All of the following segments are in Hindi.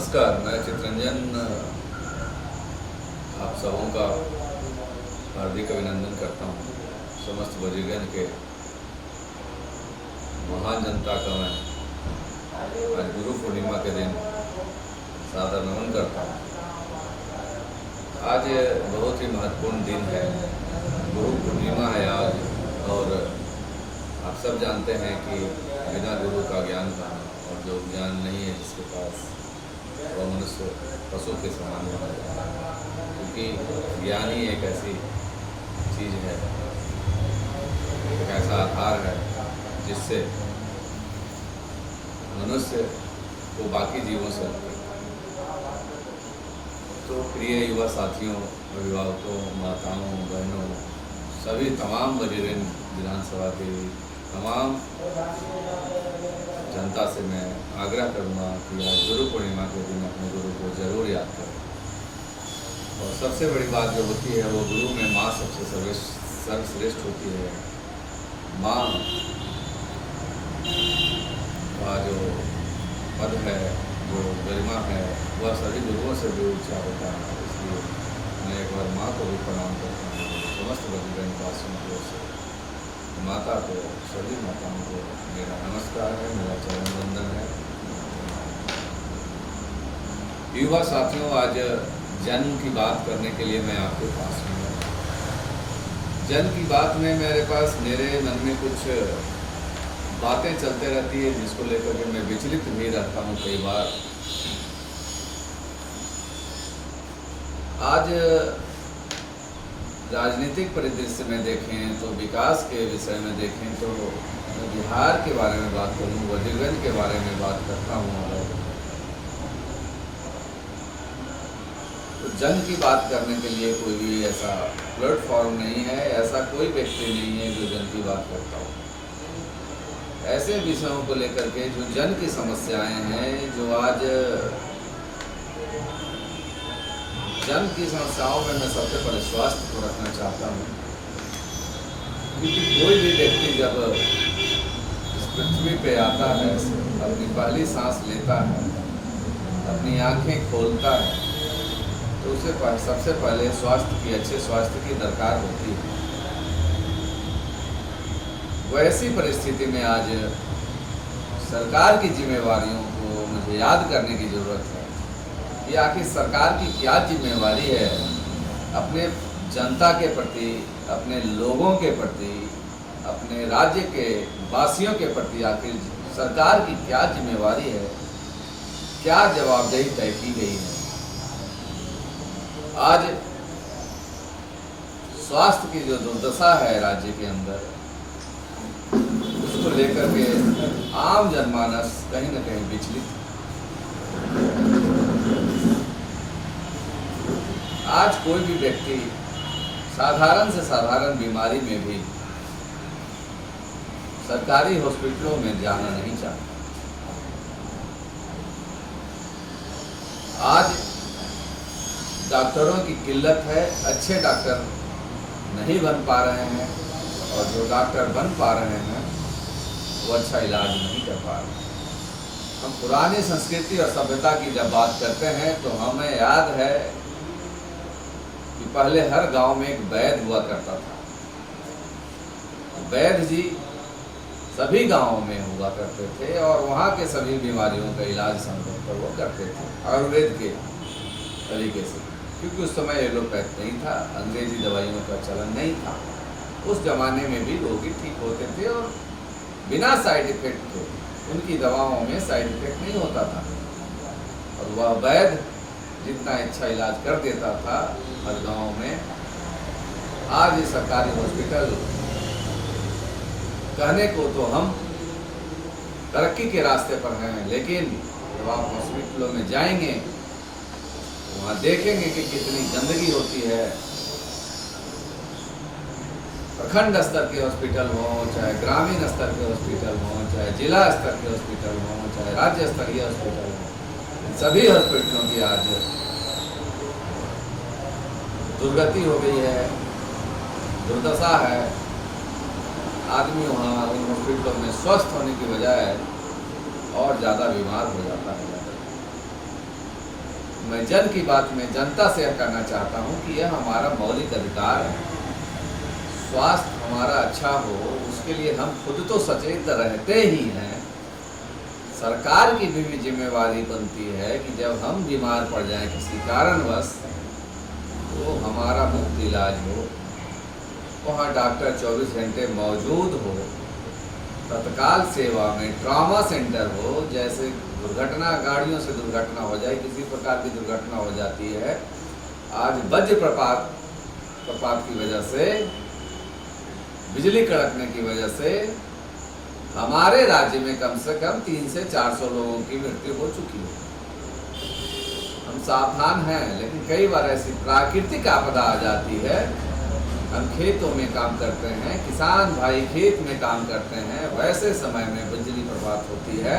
नमस्कार, मैं चितरंजन आप सबों का हार्दिक अभिनंदन करता हूँ। समस्त बजरंग के महान जनता का मैं आज गुरु पूर्णिमा के दिन सादर नमन करता हूँ। आज बहुत ही महत्वपूर्ण दिन है, गुरु पूर्णिमा है आज। और आप सब जानते हैं कि बिना गुरु का ज्ञान का, और जो ज्ञान नहीं है जिसके पास, वह मनुष्य पशु के समान होना चाहिए, क्योंकि ज्ञान ही एक ऐसी चीज़ है, एक ऐसा आधार है जिससे मनुष्य को बाकी जीवों से अलग करता है। तो प्रिय युवा साथियों, अभिभावकों, माताओं, बहनों, सभी तमाम बजरंग विधानसभा के तमाम जनता से मैं आग्रह करूँगा कि आज गुरु पूर्णिमा के दिन अपने गुरु को जरूर याद करें। और सबसे बड़ी बात जो होती है, वो गुरु में माँ सबसे सर्वश्रेष्ठ होती है। माँ का जो पद है, जो गरिमा है, वह सभी गुरुओं से भी ऊंचा होता है। इसलिए मैं एक बार माँ को भी प्रणाम करता हूँ। समस्त बजरंग वासियों की ओर से माता को, सभी माताओं को मेरा नमस्कार है, मेरा चरण वंदन है। युवा साथियों, आज जन्म की बात करने के लिए मैं आपके पास हूँ। जन्म की बात में मेरे मन में कुछ बातें चलते रहती है, जिसको लेकर के मैं विचलित भी रहता हूँ कई बार। आज राजनीतिक परिदृश्य में देखें तो, विकास के विषय में देखें तो, मैं बिहार के बारे में बात करूँ, बजरंग के बारे में बात करता हूँ। तो जंग की बात करने के लिए कोई भी ऐसा प्लेटफॉर्म नहीं है, ऐसा कोई व्यक्ति नहीं है जो जन की बात करता हो। ऐसे विषयों को लेकर के जो जन की समस्याएं हैं, जो आज जन की समस्याओं में मैं सबसे पहले स्वास्थ्य को रखना चाहता हूँ, क्योंकि कोई भी व्यक्ति जब इस पृथ्वी पे आता है, अपनी पहली सांस लेता है, अपनी आंखें खोलता है, तो उसे सबसे पहले स्वास्थ्य की, अच्छे स्वास्थ्य की दरकार होती है। वैसी परिस्थिति में आज सरकार की जिम्मेवारियों को मुझे याद करने की ज़रूरत है कि आखिर सरकार की क्या जिम्मेवारी है अपने जनता के प्रति, अपने लोगों के प्रति, अपने राज्य के वासियों के प्रति। आखिर सरकार की क्या जिम्मेवारी है, क्या जवाबदेही तय की गई है। आज स्वास्थ्य की जो दुर्दशा है राज्य के अंदर, उसको लेकर के आम जनमानस कहीं न कहीं विचलित है। आज कोई भी व्यक्ति साधारण से साधारण बीमारी में भी सरकारी हॉस्पिटलों में जाना नहीं चाहता। आज डॉक्टरों की किल्लत है, अच्छे डॉक्टर नहीं बन पा रहे हैं, और जो डॉक्टर बन पा रहे हैं वो अच्छा इलाज नहीं कर पा रहे हैं। हम पुरानी संस्कृति और सभ्यता की जब बात करते हैं तो हमें याद है कि पहले हर गांव में एक वैद्य हुआ करता था। वैद्य जी सभी गांवों में हुआ करते थे और वहाँ के सभी बीमारियों का इलाज संभवतः वो करते थे आयुर्वेद के तरीके से, क्योंकि उस समय एलोपैथ नहीं था, अंग्रेजी दवाइयों का चलन नहीं था। उस जमाने में भी रोगी ठीक होते थे और बिना साइड इफेक्ट के, उनकी दवाओं में साइड इफेक्ट नहीं होता था। और वह वैद्य जितना अच्छा इलाज कर देता था हर गांव में। आज ये सरकारी हॉस्पिटल कहने को तो हम तरक्की के रास्ते पर हैं, लेकिन जब आप हॉस्पिटलों में जाएंगे तो वहाँ देखेंगे कि कितनी गंदगी होती है। प्रखंड स्तर के हॉस्पिटल हो, चाहे ग्रामीण स्तर के हॉस्पिटल हो, चाहे जिला स्तर के हॉस्पिटल हो, चाहे राज्य स्तरीय हॉस्पिटल हो, सभी हॉस्पिटलों की आज दुर्गति हो गई है, दुर्दशा है। आदमी वहाँ उन हॉस्पिटलों में स्वस्थ होने की बजाय और ज़्यादा बीमार हो जाता है। मैं जन की बात में जनता से यह कहना चाहता हूँ कि यह हमारा मौलिक अधिकार है। स्वास्थ्य हमारा अच्छा हो उसके लिए हम खुद तो सचेत रहते ही हैं। सरकार की भी जिम्मेवारी बनती है कि जब हम बीमार पड़ जाएं किसी कारणवश तो हमारा मुफ्त इलाज हो, वहाँ डॉक्टर 24 घंटे मौजूद हो, तत्काल सेवा में ट्रॉमा सेंटर हो। जैसे दुर्घटना, गाड़ियों से दुर्घटना हो जाए, किसी प्रकार की दुर्घटना हो जाती है, आज वज्रपात की वजह से, बिजली कड़कने की वजह से हमारे राज्य में कम से कम 300 से 400 लोगों की मृत्यु हो चुकी है। हम सावधान हैं, लेकिन कई बार ऐसी प्राकृतिक आपदा आ जाती है। हम खेतों में काम करते हैं, किसान भाई खेत में काम करते हैं, वैसे समय में बिजली प्रभावित होती है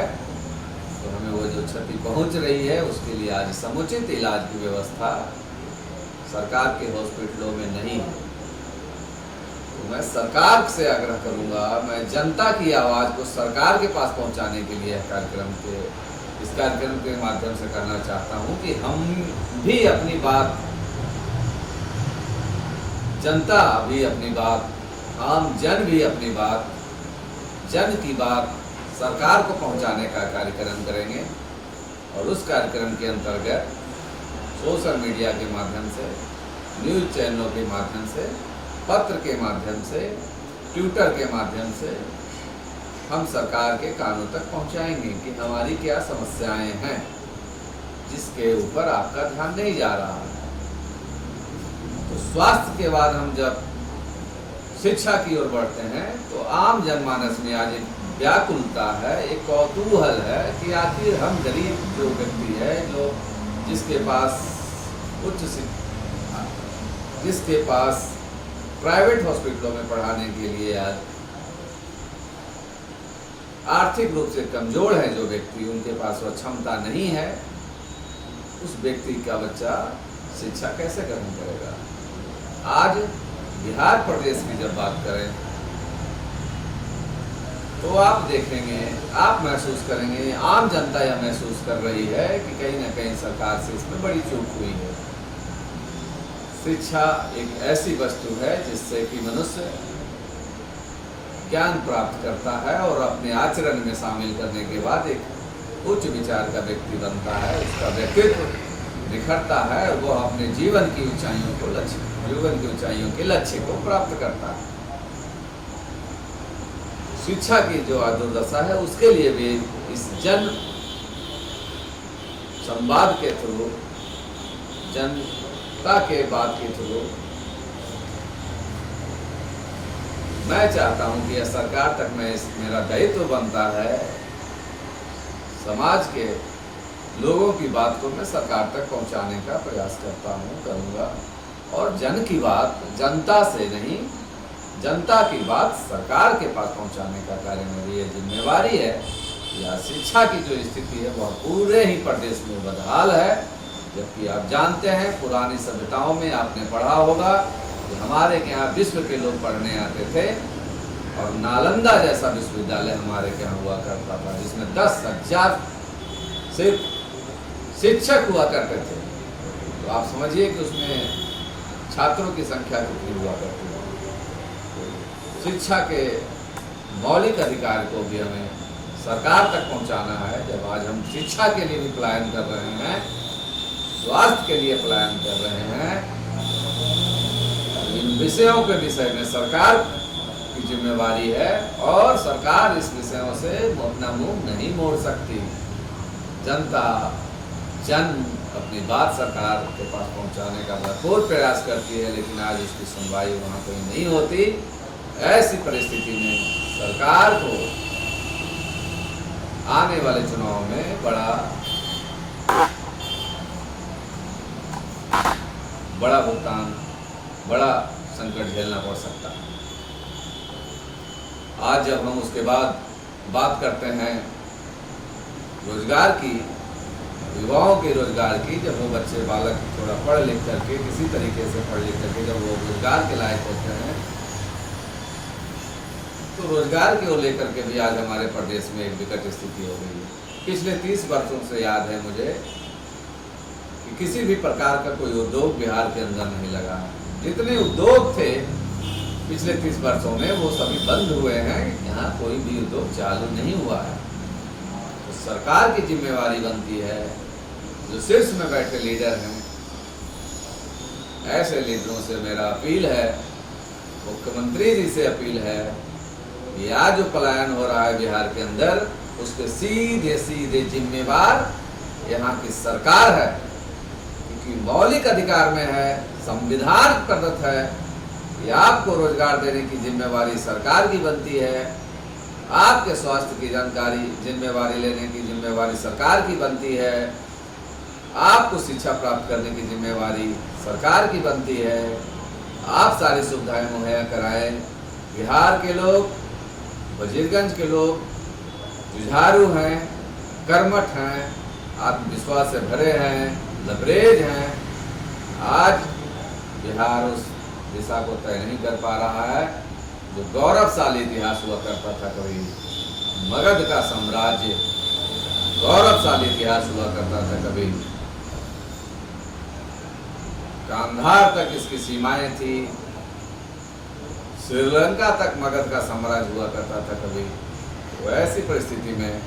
तो हमें वो जो क्षति पहुंच रही है उसके लिए आज समुचित इलाज की व्यवस्था सरकार के हॉस्पिटलों में नहीं है। तो मैं सरकार से आग्रह करूंगा, मैं जनता की आवाज़ को सरकार के पास पहुंचाने के लिए इस कार्यक्रम के माध्यम से करना चाहता हूं कि हम भी अपनी बात, जनता भी अपनी बात, आम जन भी अपनी बात, जन की बात सरकार को पहुंचाने का कार्यक्रम करेंगे। और उस कार्यक्रम के अंतर्गत सोशल मीडिया के माध्यम से, न्यूज़ चैनलों के माध्यम से, पत्र के माध्यम से, ट्विटर के माध्यम से हम सरकार के कानों तक पहुंचाएंगे कि हमारी क्या समस्याएं हैं जिसके ऊपर आपका ध्यान नहीं जा रहा है। तो स्वास्थ्य के बाद हम जब शिक्षा की ओर बढ़ते हैं तो आम जनमानस में आज एक व्याकुलता है, एक कौतूहल है कि आखिर हम गरीब जो व्यक्ति है, जो जिसके पास प्राइवेट हॉस्पिटलों में पढ़ाने के लिए आज आर्थिक रूप से कमजोर है जो व्यक्ति, उनके पास वह क्षमता नहीं है, उस व्यक्ति का बच्चा शिक्षा कैसे ग्रहण करेगा। आज बिहार प्रदेश की जब बात करें तो आप देखेंगे, आप महसूस करेंगे, आम जनता यह महसूस कर रही है कि कहीं ना कहीं सरकार से इसमें बड़ी चूक हुई है। शिक्षा एक ऐसी वस्तु है जिससे कि मनुष्य ज्ञान प्राप्त करता है और अपने आचरण में शामिल करने के बाद एक उच्च विचार का व्यक्ति बनता है, उसका व्यक्तित्व निखरता है और वह अपने जीवन की ऊंचाइयों के लक्ष्य को प्राप्त करता है। शिक्षा की जो दुर्दशा है उसके लिए भी इस जन संवाद के थ्रू, जनता के बात के थ्रू मैं चाहता हूं कि सरकार तक मेरा दायित्व बनता है, समाज के लोगों की बात को मैं सरकार तक पहुंचाने का प्रयास करूंगा। और जन की बात जनता से नहीं, जनता की बात सरकार के पास पहुंचाने का कार्य मेरी ये जिम्मेवारी है। या शिक्षा की जो स्थिति है वह पूरे ही प्रदेश में बदहाल है, जबकि आप जानते हैं पुरानी सभ्यताओं में आपने पढ़ा होगा कि हमारे यहाँ विश्व के लोग पढ़ने आते थे और नालंदा जैसा विश्वविद्यालय हमारे यहाँ हुआ करता था जिसमें 10,000 सिर्फ शिक्षक हुआ करते थे। तो आप समझिए कि उसमें छात्रों की संख्या कितनी हुआ करती है। शिक्षा के मौलिक अधिकार को भी हमें सरकार तक पहुंचाना है। जब आज हम शिक्षा के लिए भी पलायन कर रहे हैं, स्वास्थ्य के लिए पलायन कर रहे हैं, इन विषयों के विषय में सरकार की जिम्मेवारी है और सरकार इस विषयों से अपना मुंह नहीं मोड़ सकती। जन अपनी बात सरकार के पास पहुंचाने का भरपूर प्रयास करती है, लेकिन आज उसकी सुनवाई वहाँ कोई नहीं होती। ऐसी परिस्थिति में सरकार को आने वाले चुनाव में बड़ा भुगतान, बड़ा संकट झेलना पड़ सकता है। आज जब हम उसके बाद बात करते हैं रोजगार की, युवाओं के रोजगार की, जब वो बच्चे बालक थोड़ा पढ़ लिख करके, किसी तरीके से पढ़ लिख करके जब वो रोजगार के लायक होते हैं, तो रोजगार को लेकर के भी आज हमारे प्रदेश में एक विकट स्थिति हो गई है। पिछले 30 वर्षों से याद है मुझे कि किसी भी प्रकार का कोई उद्योग बिहार के अंदर नहीं लगा है। जितने उद्योग थे पिछले 30 वर्षों में वो सभी बंद हुए हैं। यहाँ कोई भी उद्योग चालू नहीं हुआ है। तो सरकार की जिम्मेवारी बनती है, जो शीर्ष में बैठे लीडर हैं, ऐसे लीडरों से मेरा अपील है, मुख्यमंत्री जी से अपील है कि आज जो पलायन हो रहा है बिहार के अंदर, उसके सीधे सीधे जिम्मेवार यहाँ की सरकार है। क्योंकि मौलिक अधिकार में है, संविधान प्रदत्त है कि आपको रोजगार देने की जिम्मेवारी सरकार की बनती है, आपके स्वास्थ्य की जानकारी जिम्मेवारी लेने की जिम्मेवारी सरकार की बनती है, आपको शिक्षा प्राप्त करने की जिम्मेवारी सरकार की बनती है। आप सारी सुविधाएं मुहैया कराएं। बिहार के लोग, वजीरगंज के लोग जुझारू हैं, कर्मठ हैं, आत्मविश्वास से भरे हैं, लबरेज हैं। आज बिहार उस दिशा को तय नहीं कर पा रहा है जो गौरवशाली इतिहास हुआ करता था। कभी मगध का साम्राज्य गौरवशाली इतिहास हुआ करता था, कभी कांधार तक इसकी सीमाएं थी, श्रीलंका तक मगध का साम्राज्य हुआ करता था कभी। तो ऐसी परिस्थिति में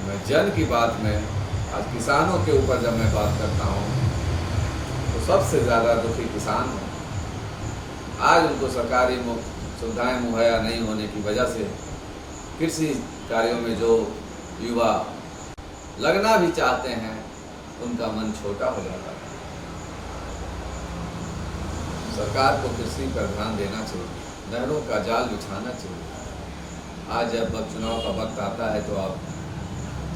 मैं जन की बात में, आज किसानों के ऊपर जब मैं बात करता हूँ तो सबसे ज़्यादा दुखी किसान हैं। आज उनको सरकारी सुविधाएं मुहैया नहीं होने की वजह से कृषि कार्यों में जो युवा लगना भी चाहते हैं, उनका मन छोटा हो जाता है। सरकार को कृषि पर ध्यान देना चाहिए, नहरों का जाल बिछाना चाहिए। आज जब चुनाव का वक्त आता है तो आप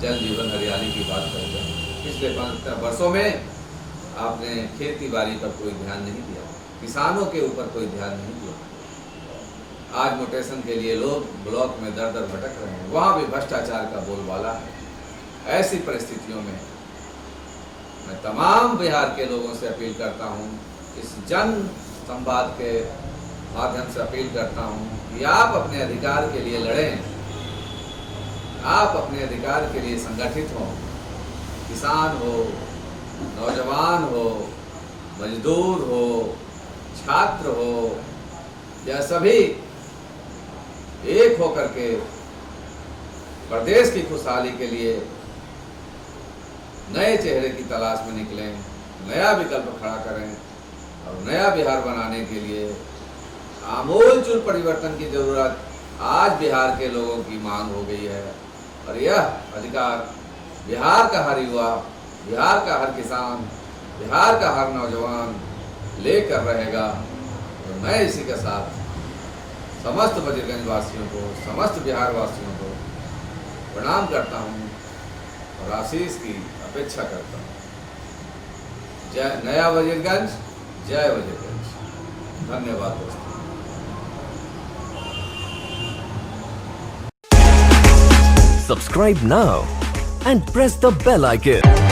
जल जीवन हरियाली की बात करते हैं। पिछले 15 वर्षों में आपने खेती बाड़ी पर कोई ध्यान नहीं दिया, किसानों के ऊपर कोई ध्यान नहीं दिया। आज मोटेशन के लिए लोग ब्लॉक में दर दर भटक रहे हैं, वहाँ भी भ्रष्टाचार का बोलबाला है। ऐसी परिस्थितियों में मैं तमाम बिहार के लोगों से अपील करता हूँ, इस जन संवाद के माध्यम से अपील करता हूँ कि आप अपने अधिकार के लिए लड़ें, आप अपने अधिकार के लिए संगठित हों। किसान हो, नौजवान हो, मजदूर हो, छात्र हो, या सभी एक होकर के प्रदेश की खुशहाली के लिए नए चेहरे की तलाश में निकलें, नया विकल्प खड़ा करें और नया बिहार बनाने के लिए आमूलचूल परिवर्तन की जरूरत आज बिहार के लोगों की मांग हो गई है। और यह अधिकार बिहार का हर युवा, बिहार का हर किसान, बिहार का हर नौजवान लेकर रहेगा। और मैं इसी के साथ समस्त वजीरगंज वासियों को, समस्त बिहार वासियों को प्रणाम करता हूँ और आशीष की अपेक्षा करता हूँ। जय नया वजीरगंज, जय वजीरगंज। धन्यवाद दोस्तों। Subscribe now and press the bell icon.